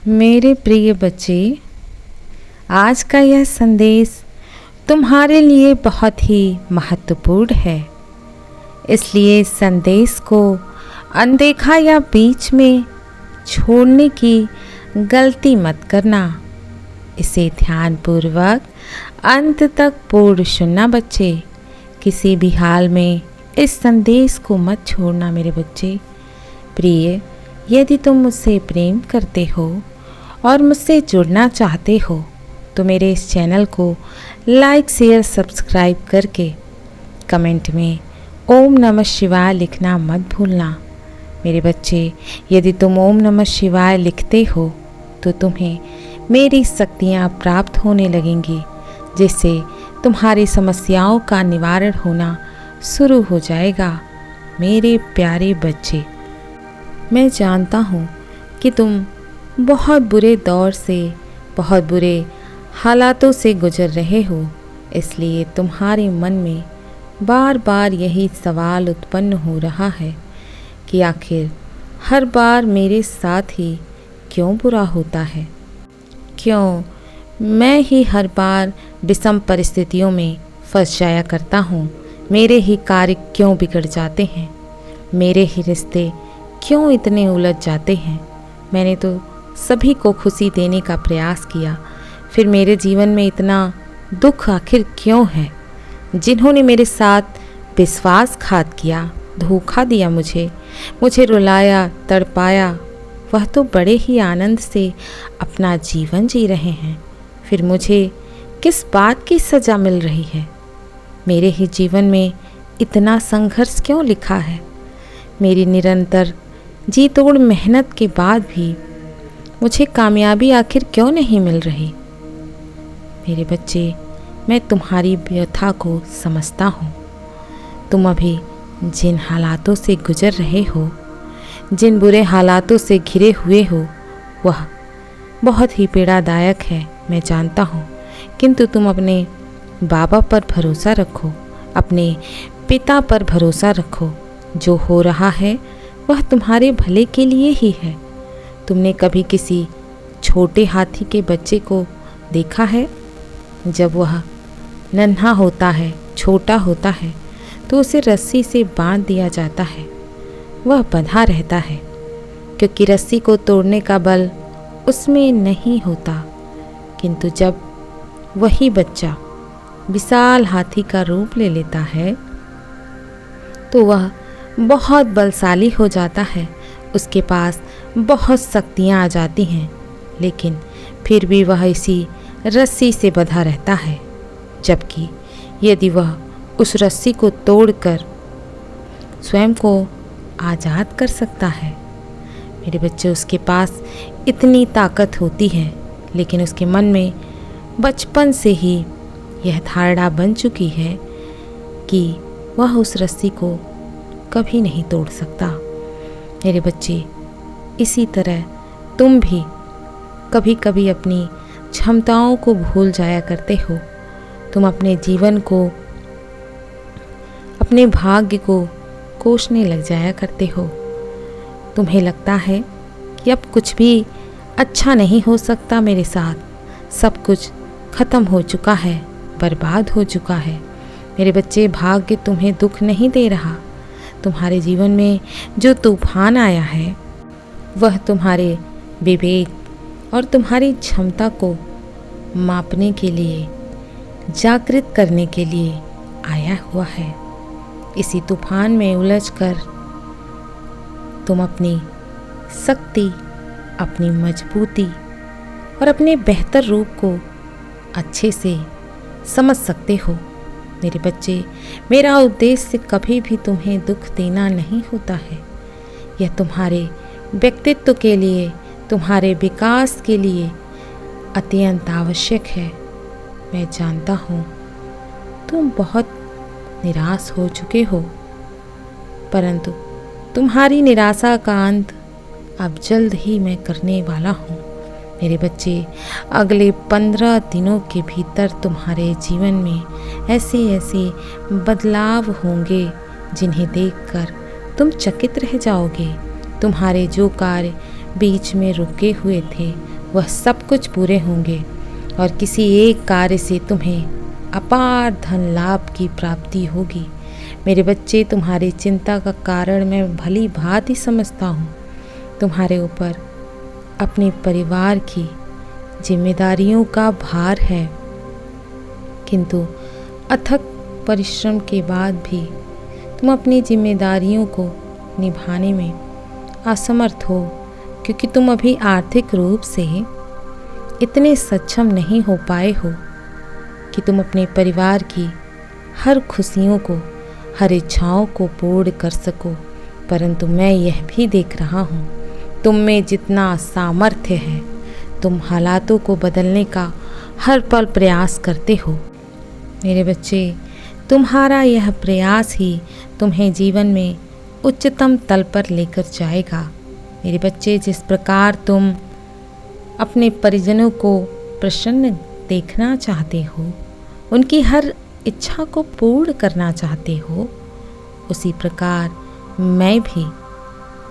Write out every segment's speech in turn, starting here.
मेरे प्रिय बच्चे, आज का यह संदेश तुम्हारे लिए बहुत ही महत्वपूर्ण है। इसलिए इस संदेश को अनदेखा या बीच में छोड़ने की गलती मत करना। इसे ध्यानपूर्वक अंत तक पूर्ण सुनना बच्चे। किसी भी हाल में इस संदेश को मत छोड़ना मेरे बच्चे। प्रिय, यदि तुम मुझसे प्रेम करते हो और मुझसे जुड़ना चाहते हो तो मेरे इस चैनल को लाइक शेयर सब्सक्राइब करके कमेंट में ओम नमः शिवाय लिखना मत भूलना। मेरे बच्चे, यदि तुम ओम नमः शिवाय लिखते हो तो तुम्हें मेरी शक्तियाँ प्राप्त होने लगेंगी, जिससे तुम्हारी समस्याओं का निवारण होना शुरू हो जाएगा। मेरे प्यारे बच्चे, मैं जानता हूँ कि तुम बहुत बुरे दौर से, बहुत बुरे हालातों से गुजर रहे हो। इसलिए तुम्हारे मन में बार बार यही सवाल उत्पन्न हो रहा है कि आखिर हर बार मेरे साथ ही क्यों बुरा होता है? क्यों मैं ही हर बार विषम परिस्थितियों में फंस जाया करता हूँ? मेरे ही कार्य क्यों बिगड़ जाते हैं? मेरे ही रिश्ते क्यों इतने उलझ जाते हैं? मैंने तो सभी को खुशी देने का प्रयास किया, फिर मेरे जीवन में इतना दुख आखिर क्यों है? जिन्होंने मेरे साथ विश्वासघात किया, धोखा दिया, मुझे रुलाया, तड़पाया, वह तो बड़े ही आनंद से अपना जीवन जी रहे हैं। फिर मुझे किस बात की सज़ा मिल रही है? मेरे ही जीवन में इतना संघर्ष क्यों लिखा है? मेरी निरंतर जी तोड़ मेहनत के बाद भी मुझे कामयाबी आखिर क्यों नहीं मिल रही? मेरे बच्चे, मैं तुम्हारी व्यथा को समझता हूँ। तुम अभी जिन हालातों से गुजर रहे हो, जिन बुरे हालातों से घिरे हुए हो, वह बहुत ही पीड़ादायक है, मैं जानता हूँ। किंतु तुम अपने बाबा पर भरोसा रखो, अपने पिता पर भरोसा रखो। जो हो रहा है वह तुम्हारे भले के लिए ही है। तुमने कभी किसी छोटे हाथी के बच्चे को देखा है? जब वह नन्हा होता है, छोटा होता है, तो उसे रस्सी से बांध दिया जाता है। वह बंधा रहता है क्योंकि रस्सी को तोड़ने का बल उसमें नहीं होता। किंतु जब वही बच्चा विशाल हाथी का रूप ले लेता है तो वह बहुत बलशाली हो जाता है। उसके पास बहुत शक्तियाँ आ जाती हैं, लेकिन फिर भी वह इसी रस्सी से बंधा रहता है। जबकि यदि वह उस रस्सी को तोड़कर स्वयं को आज़ाद कर सकता है, मेरे बच्चे, उसके पास इतनी ताकत होती है, लेकिन उसके मन में बचपन से ही यह धारणा बन चुकी है कि वह उस रस्सी को कभी नहीं तोड़ सकता। मेरे बच्चे, इसी तरह तुम भी कभी कभी अपनी क्षमताओं को भूल जाया करते हो। तुम अपने जीवन को, अपने भाग्य को कोसने लग जाया करते हो। तुम्हें लगता है कि अब कुछ भी अच्छा नहीं हो सकता मेरे साथ, सब कुछ खत्म हो चुका है, बर्बाद हो चुका है। मेरे बच्चे, भाग्य तुम्हें दुख नहीं दे रहा। तुम्हारे जीवन में जो तूफान आया है वह तुम्हारे विवेक और तुम्हारी क्षमता को मापने के लिए, जागृत करने के लिए आया हुआ है। इसी तूफान में उलझकर तुम अपनी शक्ति, अपनी मजबूती और अपने बेहतर रूप को अच्छे से समझ सकते हो। मेरे बच्चे, मेरा उद्देश्य कभी भी तुम्हें दुख देना नहीं होता है। यह तुम्हारे व्यक्तित्व के लिए, तुम्हारे विकास के लिए अत्यंत आवश्यक है। मैं जानता हूँ तुम बहुत निराश हो चुके हो, परंतु तुम्हारी निराशा का अंत अब जल्द ही मैं करने वाला हूँ। मेरे बच्चे, अगले 15 दिनों के भीतर तुम्हारे जीवन में ऐसे ऐसे बदलाव होंगे जिन्हें देखकर तुम चकित रह जाओगे। तुम्हारे जो कार्य बीच में रुके हुए थे वह सब कुछ पूरे होंगे और किसी एक कार्य से तुम्हें अपार धन लाभ की प्राप्ति होगी। मेरे बच्चे, तुम्हारी चिंता का कारण मैं भली भांति समझता हूँ। तुम्हारे ऊपर अपने परिवार की जिम्मेदारियों का भार है, किंतु अथक परिश्रम के बाद भी तुम अपनी जिम्मेदारियों को निभाने में असमर्थ हो, क्योंकि तुम अभी आर्थिक रूप से इतने सक्षम नहीं हो पाए हो कि तुम अपने परिवार की हर खुशियों को, हर इच्छाओं को पूर्ण कर सको। परंतु मैं यह भी देख रहा हूँ, तुम में जितना सामर्थ्य है, तुम हालातों को बदलने का हर पल प्रयास करते हो। मेरे बच्चे, तुम्हारा यह प्रयास ही तुम्हें जीवन में उच्चतम तल पर लेकर जाएगा। मेरे बच्चे, जिस प्रकार तुम अपने परिजनों को प्रसन्न देखना चाहते हो, उनकी हर इच्छा को पूर्ण करना चाहते हो, उसी प्रकार मैं भी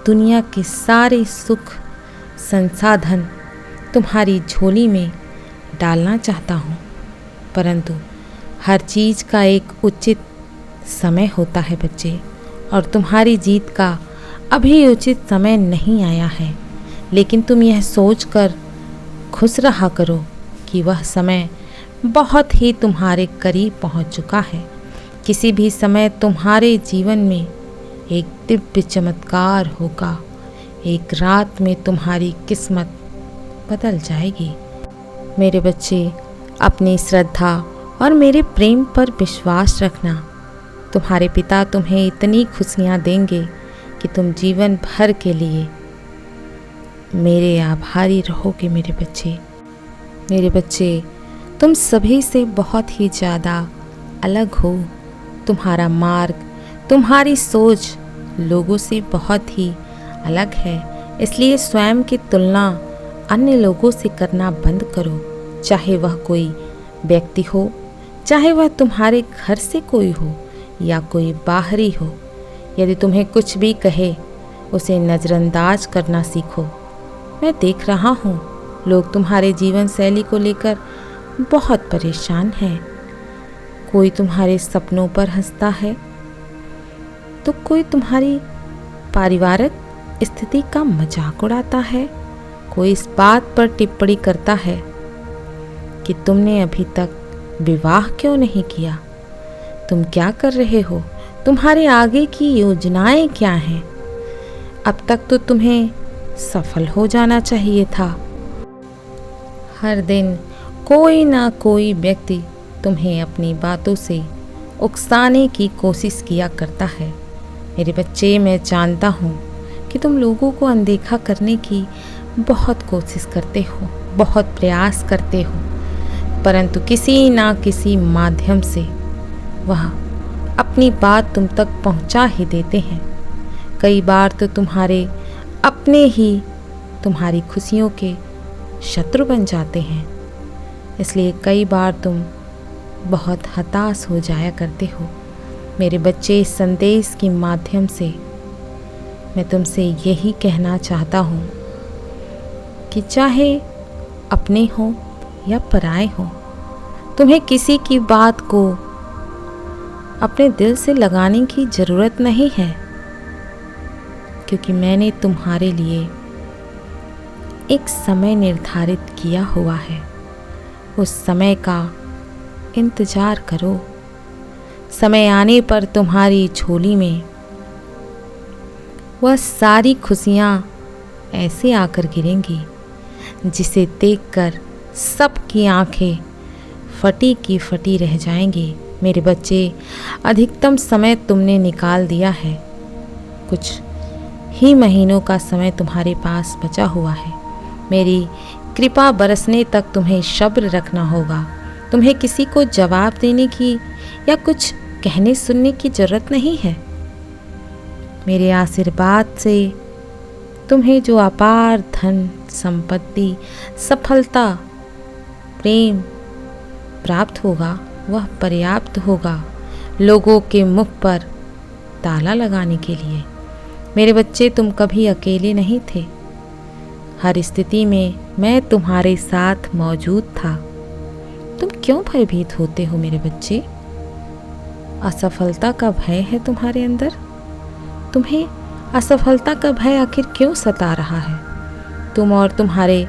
दुनिया के सारे सुख संसाधन तुम्हारी झोली में डालना चाहता हूँ। परंतु हर चीज़ का एक उचित समय होता है बच्चे, और तुम्हारी जीत का अभी उचित समय नहीं आया है। लेकिन तुम यह सोचकर खुश रहा करो कि वह समय बहुत ही तुम्हारे करीब पहुंच चुका है। किसी भी समय तुम्हारे जीवन में एक दिव्य चमत्कार होगा। एक रात में तुम्हारी किस्मत बदल जाएगी। मेरे बच्चे, अपनी श्रद्धा और मेरे प्रेम पर विश्वास रखना। तुम्हारे पिता तुम्हें इतनी खुशियाँ देंगे कि तुम जीवन भर के लिए मेरे आभारी रहोगे। मेरे बच्चे, तुम सभी से बहुत ही ज़्यादा अलग हो। तुम्हारा मार्ग, तुम्हारी सोच लोगों से बहुत ही अलग है। इसलिए स्वयं की तुलना अन्य लोगों से करना बंद करो। चाहे वह कोई व्यक्ति हो, चाहे वह तुम्हारे घर से कोई हो या कोई बाहरी हो। यदि तुम्हें कुछ भी कहे, उसे नज़रअंदाज करना सीखो। मैं देख रहा हूँ, लोग तुम्हारे जीवन शैली को लेकर बहुत परेशान हैं। कोई तुम्हारे सपनों पर हंसता है, तो कोई तुम्हारी पारिवारिक स्थिति का मजाक उड़ाता है। कोई इस बात पर टिप्पणी करता है कि तुमने अभी तक विवाह क्यों नहीं किया, तुम क्या कर रहे हो, तुम्हारे आगे की योजनाएं क्या हैं, अब तक तो तुम्हें सफल हो जाना चाहिए था। हर दिन कोई ना कोई व्यक्ति तुम्हें अपनी बातों से उकसाने की कोशिश किया करता है। मेरे बच्चे, मैं जानता हूँ कि तुम लोगों को अनदेखा करने की बहुत कोशिश करते हो, बहुत प्रयास करते हो, परंतु किसी ना किसी माध्यम से वह अपनी बात तुम तक पहुंचा ही देते हैं। कई बार तो तुम्हारे अपने ही तुम्हारी खुशियों के शत्रु बन जाते हैं। इसलिए कई बार तुम बहुत हताश हो जाया करते हो। मेरे बच्चे, इस संदेश के माध्यम से मैं तुमसे यही कहना चाहता हूँ कि चाहे अपने हो या पराए हो, तुम्हें किसी की बात को अपने दिल से लगाने की ज़रूरत नहीं है, क्योंकि मैंने तुम्हारे लिए एक समय निर्धारित किया हुआ है। उस समय का इंतज़ार करो। समय आने पर तुम्हारी झोली में वह सारी खुशियाँ ऐसे आकर गिरेंगी जिसे देखकर सबकी आंखें फटी की फटी रह जाएंगी। मेरे बच्चे, अधिकतम समय तुमने निकाल दिया है। कुछ ही महीनों का समय तुम्हारे पास बचा हुआ है। मेरी कृपा बरसने तक तुम्हें सब्र रखना होगा। तुम्हें किसी को जवाब देने की या कुछ कहने सुनने की ज़रूरत नहीं है। मेरे आशीर्वाद से तुम्हें जो अपार धन, संपत्ति, सफलता, प्रेम प्राप्त होगा, वह पर्याप्त होगा लोगों के मुख पर ताला लगाने के लिए। मेरे बच्चे, तुम कभी अकेले नहीं थे। हर स्थिति में मैं तुम्हारे साथ मौजूद था। तुम क्यों भयभीत होते हो मेरे बच्चे? असफलता का भय है तुम्हारे अंदर? तुम्हें असफलता का भय आखिर क्यों सता रहा है? तुम और तुम्हारे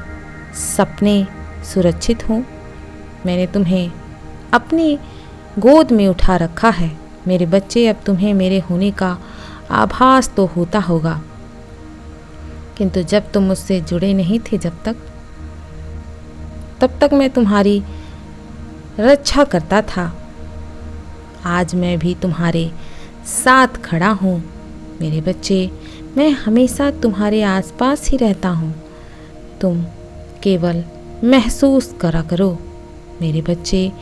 सपने सुरक्षित हो। मैंने तुम्हें अपनी गोद में उठा रखा है मेरे बच्चे। अब तुम्हें मेरे होने का आभास तो होता होगा, किंतु जब तुम मुझसे जुड़े नहीं थे तब तक मैं तुम्हारी रक्षा करता था। आज मैं भी तुम्हारे साथ खड़ा हूँ मेरे बच्चे। मैं हमेशा तुम्हारे आसपास ही रहता हूँ। तुम केवल महसूस करा करो मेरे बच्चे।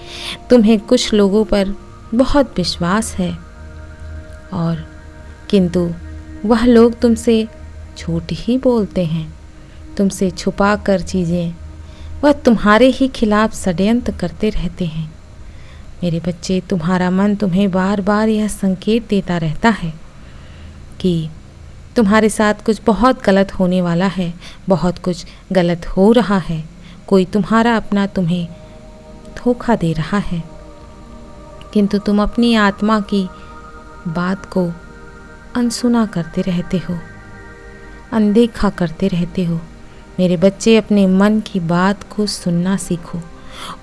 तुम्हें कुछ लोगों पर बहुत विश्वास है और किंतु वह लोग तुमसे झूठ ही बोलते हैं, तुमसे छुपा कर चीज़ें वह तुम्हारे ही खिलाफ षड्यंत्र करते रहते हैं मेरे बच्चे। तुम्हारा मन तुम्हें बार बार यह संकेत देता रहता है कि तुम्हारे साथ कुछ बहुत गलत होने वाला है, बहुत कुछ गलत हो रहा है। कोई तुम्हारा अपना तुम्हें धोखा दे रहा है, किंतु तुम अपनी आत्मा की बात को अनसुना करते रहते हो, अनदेखा करते रहते हो मेरे बच्चे। अपने मन की बात को सुनना सीखो,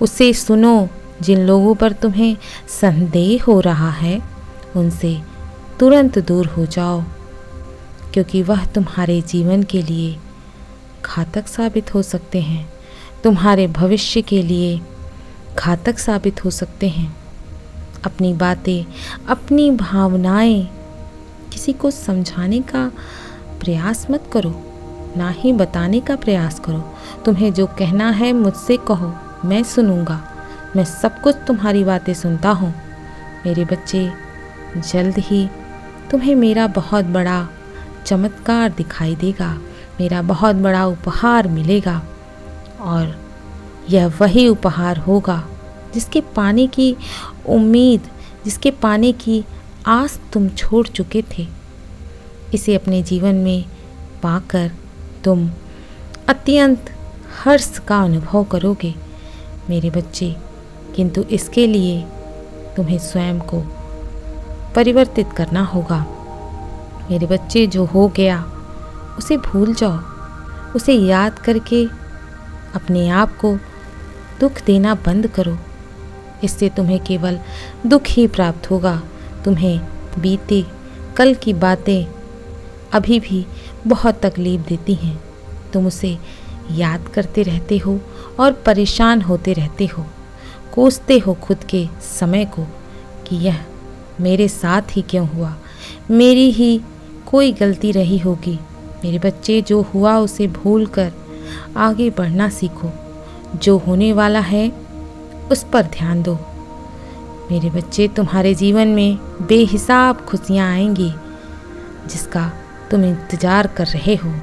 उसे सुनो। जिन लोगों पर तुम्हें संदेह हो रहा है उनसे तुरंत दूर हो जाओ, क्योंकि वह तुम्हारे जीवन के लिए घातक साबित हो सकते हैं, तुम्हारे भविष्य के लिए घातक साबित हो सकते हैं। अपनी बातें, अपनी भावनाएं किसी को समझाने का प्रयास मत करो, ना ही बताने का प्रयास करो। तुम्हें जो कहना है मुझसे कहो, मैं सुनूंगा। मैं सब कुछ तुम्हारी बातें सुनता हूँ मेरे बच्चे। जल्द ही तुम्हें मेरा बहुत बड़ा चमत्कार दिखाई देगा, मेरा बहुत बड़ा उपहार मिलेगा, और यह वही उपहार होगा जिसके पाने की उम्मीद, जिसके पाने की आस तुम छोड़ चुके थे। इसे अपने जीवन में पाकर तुम अत्यंत हर्ष का अनुभव करोगे मेरे बच्चे, किंतु इसके लिए तुम्हें स्वयं को परिवर्तित करना होगा मेरे बच्चे। जो हो गया उसे भूल जाओ, उसे याद करके अपने आप को दुख देना बंद करो। इससे तुम्हें केवल दुख ही प्राप्त होगा। तुम्हें बीते कल की बातें अभी भी बहुत तकलीफ देती हैं। तुम उसे याद करते रहते हो और परेशान होते रहते हो, कोसते हो खुद के समय को कि यह मेरे साथ ही क्यों हुआ, मेरी ही कोई गलती रही होगी। मेरे बच्चे, जो हुआ उसे भूल कर आगे बढ़ना सीखो। जो होने वाला है उस पर ध्यान दो मेरे बच्चे। तुम्हारे जीवन में बेहिसाब खुशियाँ आएंगी जिसका तुम इंतज़ार कर रहे हो,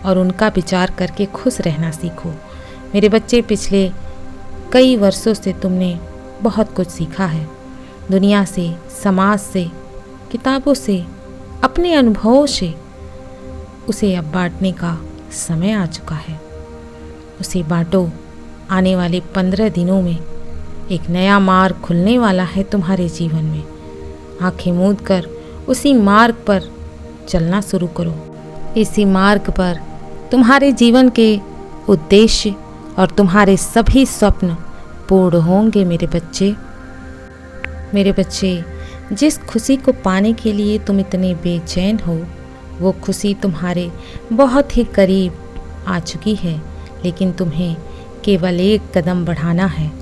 और उनका विचार करके खुश रहना सीखो मेरे बच्चे। पिछले कई वर्षों से तुमने बहुत कुछ सीखा है, दुनिया से, समाज से, किताबों से, अपने अनुभवों से। उसे अब बांटने का समय आ चुका है। उसे बांटो। आने वाले 15 दिनों में एक नया मार्ग खुलने वाला है तुम्हारे जीवन में। आंखें मूंद कर उसी मार्ग पर चलना शुरू करो। इसी मार्ग पर तुम्हारे जीवन के उद्देश्य और तुम्हारे सभी स्वप्न पूर्ण होंगे मेरे बच्चे। मेरे बच्चे, जिस खुशी को पाने के लिए तुम इतने बेचैन हो, वो खुशी तुम्हारे बहुत ही करीब आ चुकी है, लेकिन तुम्हें केवल एक कदम बढ़ाना है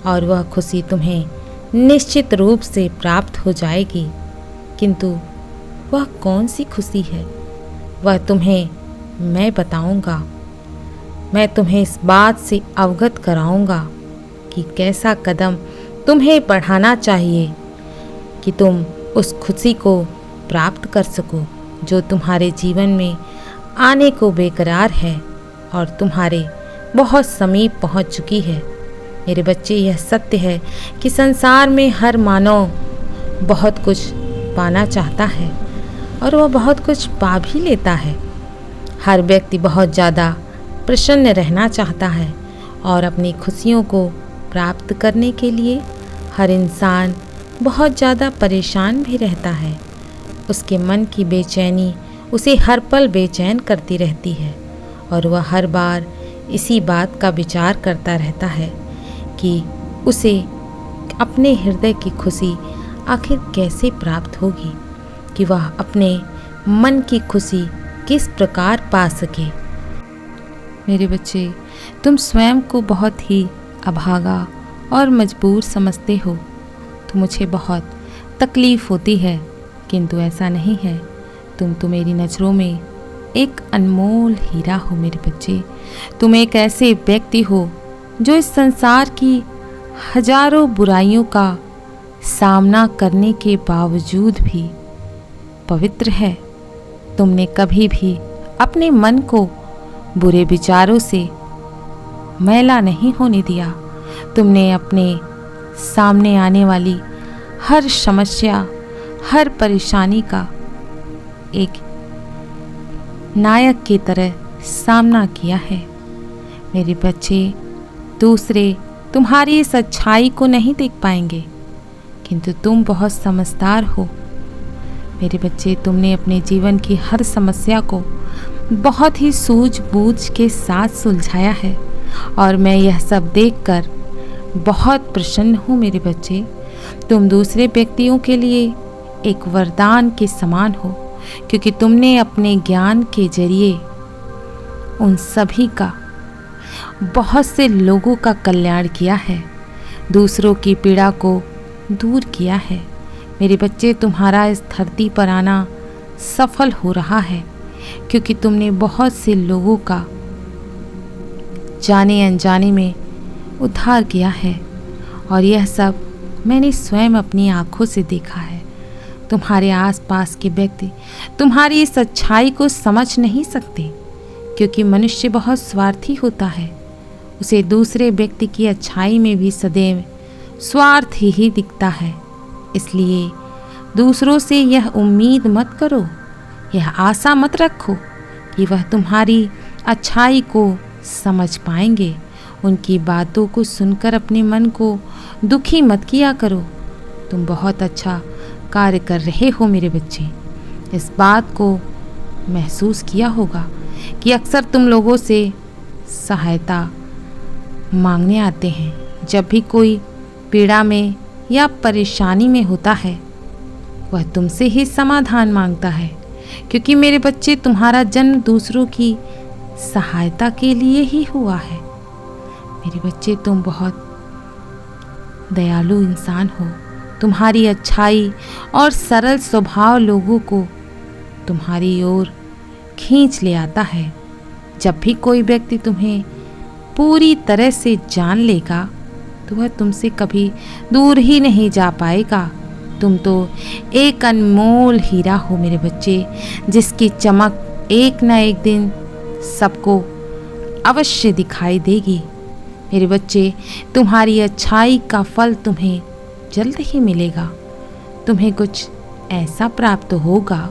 और वह खुशी तुम्हें निश्चित रूप से प्राप्त हो जाएगी। किंतु वह कौन सी खुशी है, वह तुम्हें मैं बताऊंगा। मैं तुम्हें इस बात से अवगत कराऊंगा कि कैसा कदम तुम्हें बढ़ाना चाहिए कि तुम उस खुशी को प्राप्त कर सको जो तुम्हारे जीवन में आने को बेकरार है और तुम्हारे बहुत समीप पहुंच चुकी है। मेरे बच्चे, यह सत्य है कि संसार में हर मानव बहुत कुछ पाना चाहता है और वह बहुत कुछ पा भी लेता है। हर व्यक्ति बहुत ज़्यादा प्रसन्न रहना चाहता है और अपनी खुशियों को प्राप्त करने के लिए हर इंसान बहुत ज़्यादा परेशान भी रहता है। उसके मन की बेचैनी उसे हर पल बेचैन करती रहती है और वह हर बार इसी बात का विचार करता रहता है कि उसे अपने हृदय की खुशी आखिर कैसे प्राप्त होगी, कि वह अपने मन की खुशी किस प्रकार पा सके। मेरे बच्चे, तुम स्वयं को बहुत ही अभागा और मजबूर समझते हो, तो मुझे बहुत तकलीफ़ होती है, किंतु ऐसा नहीं है। तुम तो मेरी नज़रों में एक अनमोल हीरा हो मेरे बच्चे। तुम एक ऐसे व्यक्ति हो जो इस संसार की हजारों बुराइयों का सामना करने के बावजूद भी पवित्र है। तुमने कभी भी अपने मन को बुरे विचारों से मैला नहीं होने दिया। तुमने अपने सामने आने वाली हर समस्या, हर परेशानी का एक नायक की तरह सामना किया है। मेरे बच्चे, दूसरे तुम्हारी इस अच्छाई को नहीं देख पाएंगे, किंतु तुम बहुत समझदार हो। मेरे बच्चे, तुमने अपने जीवन की हर समस्या को बहुत ही सूझबूझ के साथ सुलझाया है और मैं यह सब देखकर बहुत प्रसन्न हूँ। मेरे बच्चे, तुम दूसरे व्यक्तियों के लिए एक वरदान के समान हो, क्योंकि तुमने अपने ज्ञान के जरिए उन सभी का, बहुत से लोगों का कल्याण किया है, दूसरों की पीड़ा को दूर किया है। मेरे बच्चे, तुम्हारा इस धरती पर आना सफल हो रहा है, क्योंकि तुमने बहुत से लोगों का जाने अनजाने में उद्धार किया है और यह सब मैंने स्वयं अपनी आँखों से देखा है। तुम्हारे आसपास के व्यक्ति तुम्हारी इस अच्छाई को समझ नहीं सकते, क्योंकि मनुष्य बहुत स्वार्थी होता है। उसे दूसरे व्यक्ति की अच्छाई में भी सदैव स्वार्थ ही दिखता है। इसलिए दूसरों से यह उम्मीद मत करो, यह आशा मत रखो कि वह तुम्हारी अच्छाई को समझ पाएंगे। उनकी बातों को सुनकर अपने मन को दुखी मत किया करो। तुम बहुत अच्छा कार्य कर रहे हो मेरे बच्चे। इस बात को महसूस किया होगा कि अक्सर तुम लोगों से सहायता मांगने आते हैं। जब भी कोई पीड़ा में या परेशानी में होता है, वह तुमसे ही समाधान मांगता है, क्योंकि मेरे बच्चे, तुम्हारा जन्म दूसरों की सहायता के लिए ही हुआ है। मेरे बच्चे, तुम बहुत दयालु इंसान हो। तुम्हारी अच्छाई और सरल स्वभाव लोगों को तुम्हारी ओर खींच ले आता है। जब भी कोई व्यक्ति तुम्हें पूरी तरह से जान लेगा, तो वह तुमसे कभी दूर ही नहीं जा पाएगा। तुम तो एक अनमोल हीरा हो मेरे बच्चे, जिसकी चमक एक न एक दिन सबको अवश्य दिखाई देगी। मेरे बच्चे, तुम्हारी अच्छाई का फल तुम्हें जल्द ही मिलेगा। तुम्हें कुछ ऐसा प्राप्त होगा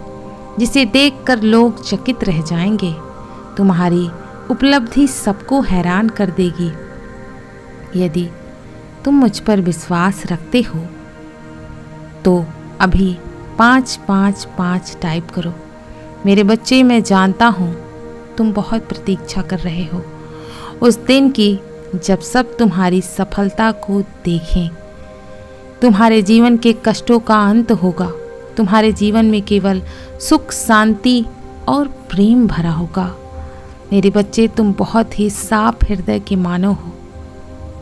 जिसे देखकर लोग चकित रह जाएंगे। तुम्हारी उपलब्धि सबको हैरान कर देगी। यदि तुम मुझ पर विश्वास रखते हो तो अभी 555 टाइप करो। मेरे बच्चे, मैं जानता हूँ तुम बहुत प्रतीक्षा कर रहे हो उस दिन की जब सब तुम्हारी सफलता को देखें। तुम्हारे जीवन के कष्टों का अंत होगा। तुम्हारे जीवन में केवल सुख, शांति और प्रेम भरा होगा। मेरे बच्चे, तुम बहुत ही साफ हृदय के मानव हो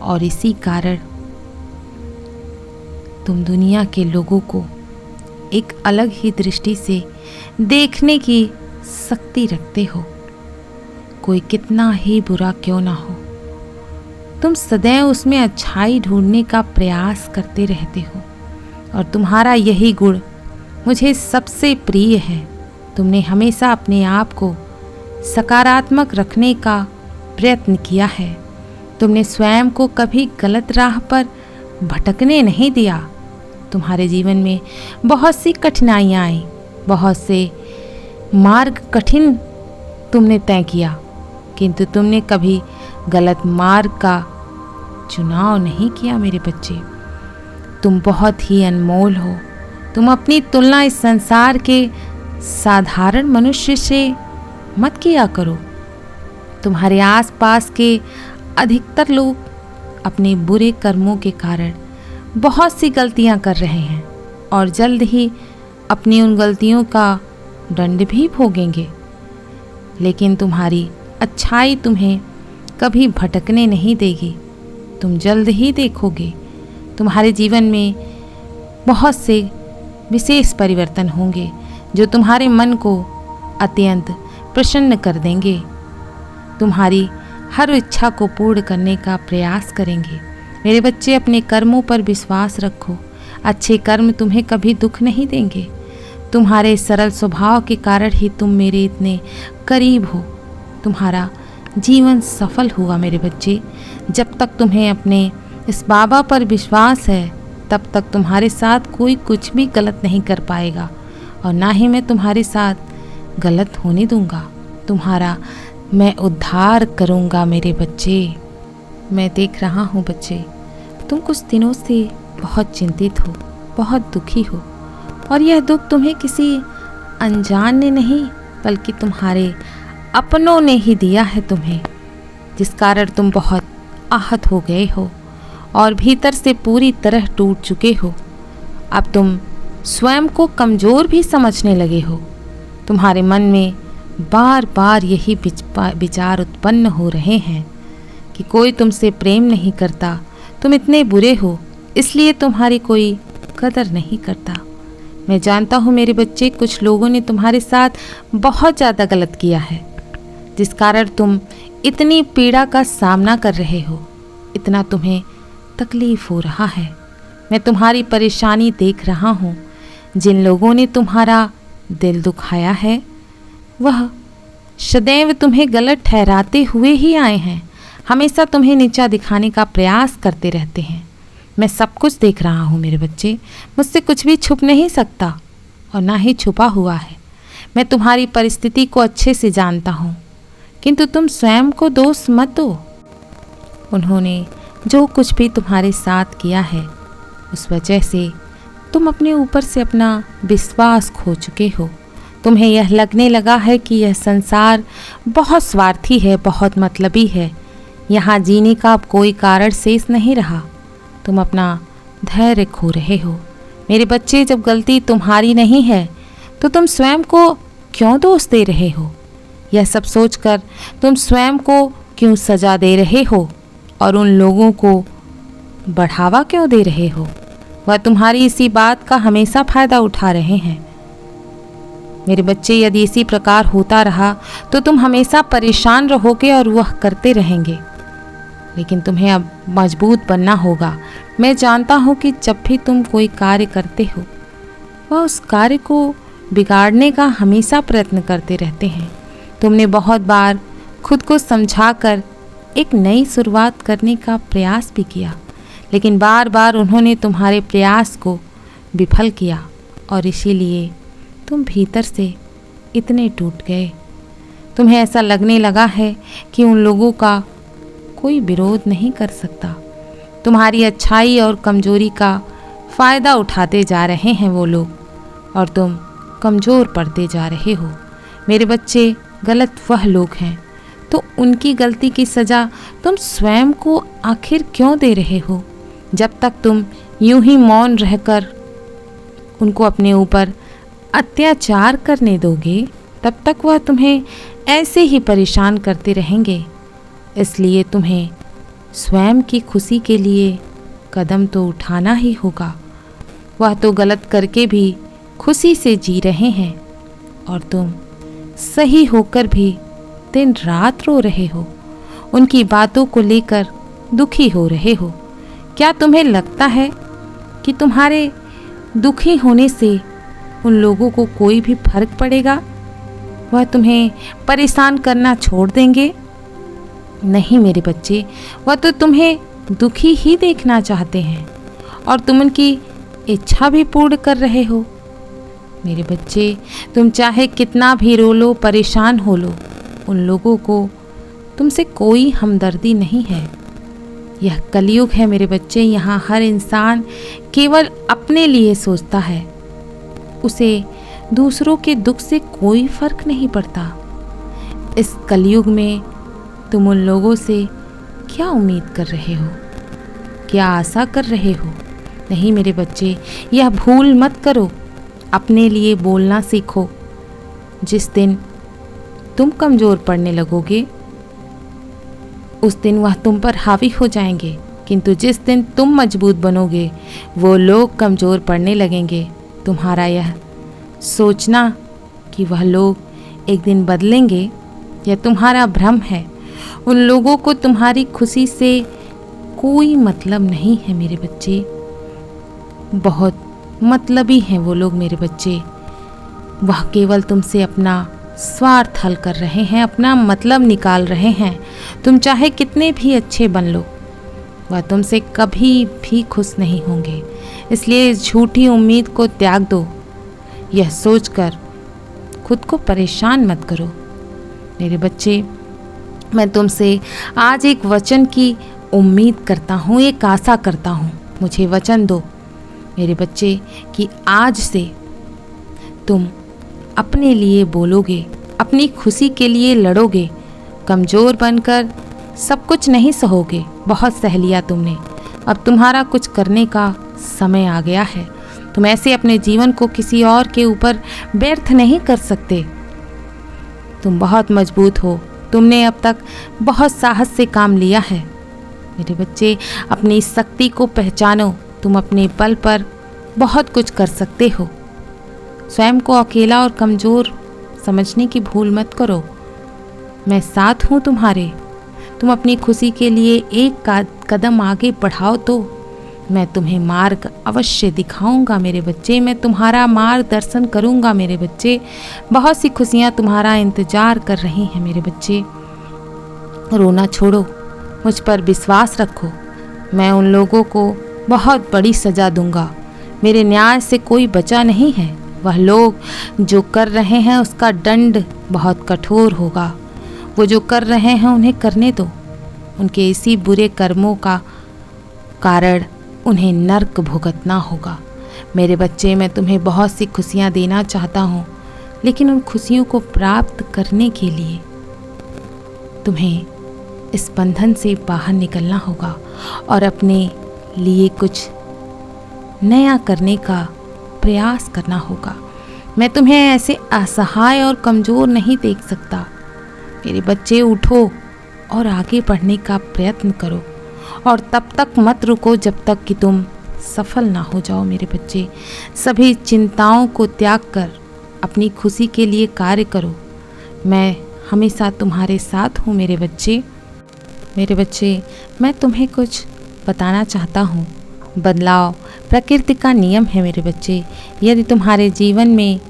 और इसी कारण तुम दुनिया के लोगों को एक अलग ही दृष्टि से देखने की शक्ति रखते हो। कोई कितना ही बुरा क्यों ना हो, तुम सदैव उसमें अच्छाई ढूंढने का प्रयास करते रहते हो और तुम्हारा यही गुण मुझे सबसे प्रिय है। तुमने हमेशा अपने आप को सकारात्मक रखने का प्रयत्न किया है। तुमने स्वयं को कभी गलत राह पर भटकने नहीं दिया। तुम्हारे जीवन में बहुत सी कठिनाइयाँ आई, बहुत से मार्ग कठिन तुमने तय किया, किंतु तुमने कभी गलत मार्ग का चुनाव नहीं किया मेरे बच्चे। तुम बहुत ही अनमोल हो। तुम अपनी तुलना इस संसार के साधारण मनुष्य से मत किया करो। तुम्हारे आसपास के अधिकतर लोग अपने बुरे कर्मों के कारण बहुत सी गलतियां कर रहे हैं और जल्द ही अपनी उन गलतियों का दंड भी भोगेंगे, लेकिन तुम्हारी अच्छाई तुम्हें कभी भटकने नहीं देगी। तुम जल्द ही देखोगे तुम्हारे जीवन में बहुत से विशेष परिवर्तन होंगे जो तुम्हारे मन को अत्यंत प्रसन्न कर देंगे, तुम्हारी हर इच्छा को पूर्ण करने का प्रयास करेंगे। मेरे बच्चे, अपने कर्मों पर विश्वास रखो। अच्छे कर्म तुम्हें कभी दुख नहीं देंगे। तुम्हारे सरल स्वभाव के कारण ही तुम मेरे इतने करीब हो। तुम्हारा जीवन सफल हुआ मेरे बच्चे। जब तक तुम्हें अपने इस बाबा पर विश्वास है तब तक तुम्हारे साथ कोई कुछ भी गलत नहीं कर पाएगा और ना ही मैं तुम्हारे साथ गलत होने दूंगा। तुम्हारा मैं उद्धार करूंगा मेरे बच्चे। मैं देख रहा हूँ बच्चे, तुम कुछ दिनों से बहुत चिंतित हो, बहुत दुखी हो और यह दुख तुम्हें किसी अनजान ने नहीं बल्कि तुम्हारे अपनों ने ही दिया है तुम्हें, जिस कारण तुम बहुत आहत हो गए हो और भीतर से पूरी तरह टूट चुके हो। अब तुम स्वयं को कमज़ोर भी समझने लगे हो। तुम्हारे मन में बार बार यही विचार उत्पन्न हो रहे हैं कि कोई तुमसे प्रेम नहीं करता, तुम इतने बुरे हो, इसलिए तुम्हारी कोई कदर नहीं करता। मैं जानता हूँ मेरे बच्चे, कुछ लोगों ने तुम्हारे साथ बहुत ज़्यादा गलत किया है, जिस कारण तुम इतनी पीड़ा का सामना कर रहे हो, इतना तुम्हें तकलीफ हो रहा है। मैं तुम्हारी परेशानी देख रहा हूँ। जिन लोगों ने तुम्हारा दिल दुखाया है वह सदैव तुम्हें गलत ठहराते हुए ही आए हैं, हमेशा तुम्हें नीचा दिखाने का प्रयास करते रहते हैं। मैं सब कुछ देख रहा हूँ मेरे बच्चे, मुझसे कुछ भी छुप नहीं सकता और ना ही छुपा हुआ है। मैं तुम्हारी परिस्थिति को अच्छे से जानता हूँ, किंतु तुम स्वयं को दोष मत दो। उन्होंने जो कुछ भी तुम्हारे साथ किया है उस वजह से तुम अपने ऊपर से अपना विश्वास खो चुके हो। तुम्हें यह लगने लगा है कि यह संसार बहुत स्वार्थी है, बहुत मतलबी है, यहाँ जीने का अब कोई कारण शेष नहीं रहा। तुम अपना धैर्य खो रहे हो मेरे बच्चे। जब गलती तुम्हारी नहीं है तो तुम स्वयं को क्यों दोष दे रहे हो? यह सब सोचकर तुम स्वयं को क्यों सजा दे रहे हो और उन लोगों को बढ़ावा क्यों दे रहे हो? वह तुम्हारी इसी बात का हमेशा फायदा उठा रहे हैं। मेरे बच्चे, यदि इसी प्रकार होता रहा तो तुम हमेशा परेशान रहोगे और वह करते रहेंगे, लेकिन तुम्हें अब मजबूत बनना होगा। मैं जानता हूँ कि जब भी तुम कोई कार्य करते हो वह उस कार्य को बिगाड़ने का हमेशा प्रयत्न करते रहते हैं। तुमने बहुत बार खुद को समझाकर एक नई शुरुआत करने का प्रयास भी किया, लेकिन बार बार उन्होंने तुम्हारे प्रयास को विफल किया और इसीलिए तुम भीतर से इतने टूट गए। तुम्हें ऐसा लगने लगा है कि उन लोगों का कोई विरोध नहीं कर सकता। तुम्हारी अच्छाई और कमजोरी का फ़ायदा उठाते जा रहे हैं वो लोग और तुम कमज़ोर पड़ते जा रहे हो। मेरे बच्चे, गलत वह लोग हैं तो उनकी गलती की सज़ा तुम स्वयं को आखिर क्यों दे रहे हो? जब तक तुम यूं ही मौन रहकर उनको अपने ऊपर अत्याचार करने दोगे तब तक वह तुम्हें ऐसे ही परेशान करते रहेंगे। इसलिए तुम्हें स्वयं की खुशी के लिए कदम तो उठाना ही होगा। वह तो गलत करके भी खुशी से जी रहे हैं और तुम सही होकर भी दिन रात रो रहे हो, उनकी बातों को लेकर दुखी हो रहे हो। क्या तुम्हें लगता है कि तुम्हारे दुखी होने से उन लोगों को कोई भी फर्क पड़ेगा? वह तुम्हें परेशान करना छोड़ देंगे? नहीं मेरे बच्चे, वह तो तुम्हें दुखी ही देखना चाहते हैं और तुम उनकी इच्छा भी पूर्ण कर रहे हो। मेरे बच्चे, तुम चाहे कितना भी रो लो, परेशान हो लो, उन लोगों को तुमसे कोई हमदर्दी नहीं है। यह कलयुग है मेरे बच्चे, यहाँ हर इंसान केवल अपने लिए सोचता है। उसे दूसरों के दुख से कोई फर्क नहीं पड़ता। इस कलयुग में तुम उन लोगों से क्या उम्मीद कर रहे हो, क्या आशा कर रहे हो? नहीं मेरे बच्चे, यह भूल मत करो। अपने लिए बोलना सीखो। जिस दिन तुम कमज़ोर पड़ने लगोगे उस दिन वह तुम पर हावी हो जाएंगे, किंतु जिस दिन तुम मजबूत बनोगे वो लोग कमज़ोर पड़ने लगेंगे। तुम्हारा यह सोचना कि वह लोग एक दिन बदलेंगे यह तुम्हारा भ्रम है। उन लोगों को तुम्हारी खुशी से कोई मतलब नहीं है मेरे बच्चे। बहुत मतलबी हैं वो लोग मेरे बच्चे। वह केवल तुमसे अपना स्वार्थ हल कर रहे हैं, अपना मतलब निकाल रहे हैं। तुम चाहे कितने भी अच्छे बन लो, वह तुमसे कभी भी खुश नहीं होंगे। इसलिए इस झूठी उम्मीद को त्याग दो। यह सोचकर खुद को परेशान मत करो मेरे बच्चे। मैं तुमसे आज एक वचन की उम्मीद करता हूँ, एक आशा करता हूँ। मुझे वचन दो मेरे बच्चे कि आज से तुम अपने लिए बोलोगे, अपनी खुशी के लिए लड़ोगे। कमज़ोर बनकर सब कुछ नहीं सहोगे। बहुत सह लिया तुमने, अब तुम्हारा कुछ करने का समय आ गया है। तुम ऐसे अपने जीवन को किसी और के ऊपर व्यर्थ नहीं कर सकते। तुम बहुत मजबूत हो। तुमने अब तक बहुत साहस से काम लिया है मेरे बच्चे। अपनी शक्ति को पहचानो। तुम अपने बल पर बहुत कुछ कर सकते हो। स्वयं को अकेला और कमज़ोर समझने की भूल मत करो। मैं साथ हूँ तुम्हारे। तुम अपनी खुशी के लिए एक कदम आगे बढ़ाओ तो मैं तुम्हें मार्ग अवश्य दिखाऊंगा मेरे बच्चे। मैं तुम्हारा मार्गदर्शन करूंगा मेरे बच्चे। बहुत सी खुशियाँ तुम्हारा इंतज़ार कर रही हैं मेरे बच्चे। रोना छोड़ो, मुझ पर विश्वास रखो। मैं उन लोगों को बहुत बड़ी सज़ा दूंगा। मेरे न्याय से कोई बचा नहीं है। वह लोग जो कर रहे हैं उसका दंड बहुत कठोर होगा। वो जो कर रहे हैं उन्हें करने दो। उनके इसी बुरे कर्मों का कारण उन्हें नर्क भुगतना होगा मेरे बच्चे। मैं तुम्हें बहुत सी खुशियाँ देना चाहता हूँ, लेकिन उन खुशियों को प्राप्त करने के लिए तुम्हें इस बंधन से बाहर निकलना होगा और अपने लिए कुछ नया करने का प्रयास करना होगा। मैं तुम्हें ऐसे असहाय और कमज़ोर नहीं देख सकता मेरे बच्चे। उठो और आगे बढ़ने का प्रयत्न करो और तब तक मत रुको जब तक कि तुम सफल ना हो जाओ मेरे बच्चे। सभी चिंताओं को त्याग कर अपनी खुशी के लिए कार्य करो। मैं हमेशा तुम्हारे साथ हूँ मेरे बच्चे। मेरे बच्चे, मैं तुम्हें कुछ बताना चाहता हूँ। बदलाव प्रकृति का नियम है मेरे बच्चे। यदि तुम्हारे जीवन में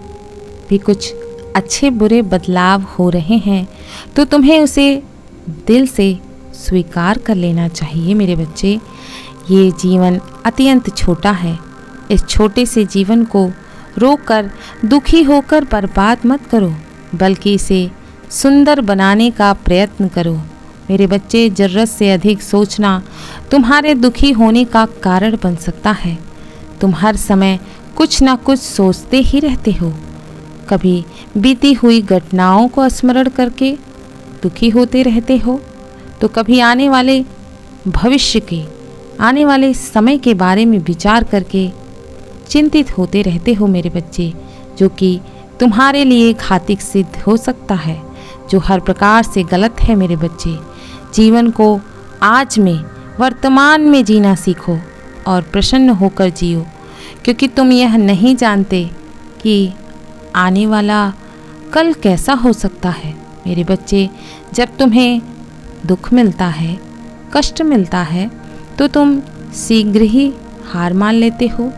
भी कुछ अच्छे बुरे बदलाव हो रहे हैं तो तुम्हें उसे दिल से स्वीकार कर लेना चाहिए मेरे बच्चे। ये जीवन अत्यंत छोटा है। इस छोटे से जीवन को रोककर दुखी होकर बर्बाद मत करो, बल्कि इसे सुंदर बनाने का प्रयत्न करो मेरे बच्चे। ज़रूरत से अधिक सोचना तुम्हारे दुखी होने का कारण बन सकता है। तुम हर समय कुछ ना कुछ सोचते ही रहते हो। कभी बीती हुई घटनाओं को स्मरण करके दुखी होते रहते हो, तो कभी आने वाले भविष्य के, आने वाले समय के बारे में विचार करके चिंतित होते रहते हो मेरे बच्चे, जो कि तुम्हारे लिए घातक सिद्ध हो सकता है, जो हर प्रकार से गलत है मेरे बच्चे। जीवन को आज में, वर्तमान में जीना सीखो और प्रसन्न होकर जियो, क्योंकि तुम यह नहीं जानते कि आने वाला कल कैसा हो सकता है मेरे बच्चे। जब तुम्हें दुख मिलता है, कष्ट मिलता है, तो तुम शीघ्र ही हार मान लेते हो।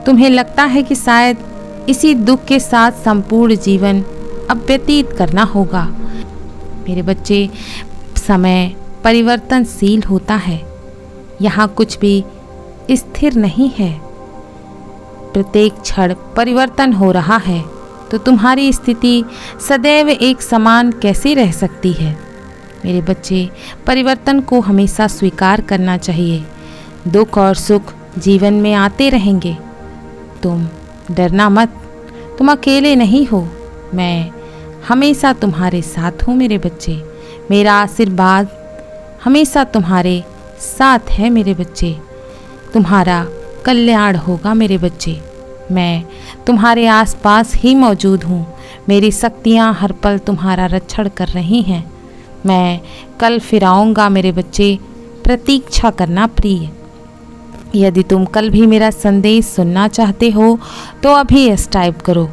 तुम्हें लगता है कि शायद इसी दुख के साथ संपूर्ण जीवन अब व्यतीत करना होगा मेरे बच्चे। समय परिवर्तनशील होता है, यहाँ कुछ भी स्थिर नहीं है। प्रत्येक क्षण परिवर्तन हो रहा है, तो तुम्हारी स्थिति सदैव एक समान कैसे रह सकती है? मेरे बच्चे, परिवर्तन को हमेशा स्वीकार करना चाहिए। दुख और सुख जीवन में आते रहेंगे। तुम डरना मत, तुम अकेले नहीं हो। मैं हमेशा तुम्हारे साथ हूँ मेरे बच्चे। मेरा आशीर्वाद हमेशा तुम्हारे साथ है मेरे बच्चे। तुम्हारा कल्याण होगा मेरे बच्चे। मैं तुम्हारे आसपास ही मौजूद हूँ। मेरी शक्तियाँ हर पल तुम्हारा रक्षण कर रही हैं। मैं कल फिर आऊँगा मेरे बच्चे, प्रतीक्षा करना प्रिय। यदि तुम कल भी मेरा संदेश सुनना चाहते हो तो अभी यस टाइप करो।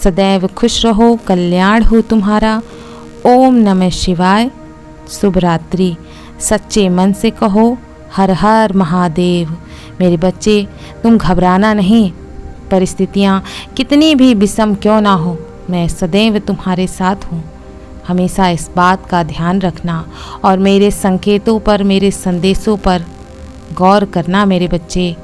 सदैव खुश रहो, कल्याण हो तुम्हारा। ओम नमः शिवाय। शुभ रात्रि। सच्चे मन से कहो हर हर महादेव। मेरे बच्चे, तुम घबराना नहीं। परिस्थितियाँ कितनी भी विषम क्यों ना हो, मैं सदैव तुम्हारे साथ हूँ। हमेशा इस बात का ध्यान रखना और मेरे संकेतों पर, मेरे संदेशों पर गौर करना मेरे बच्चे।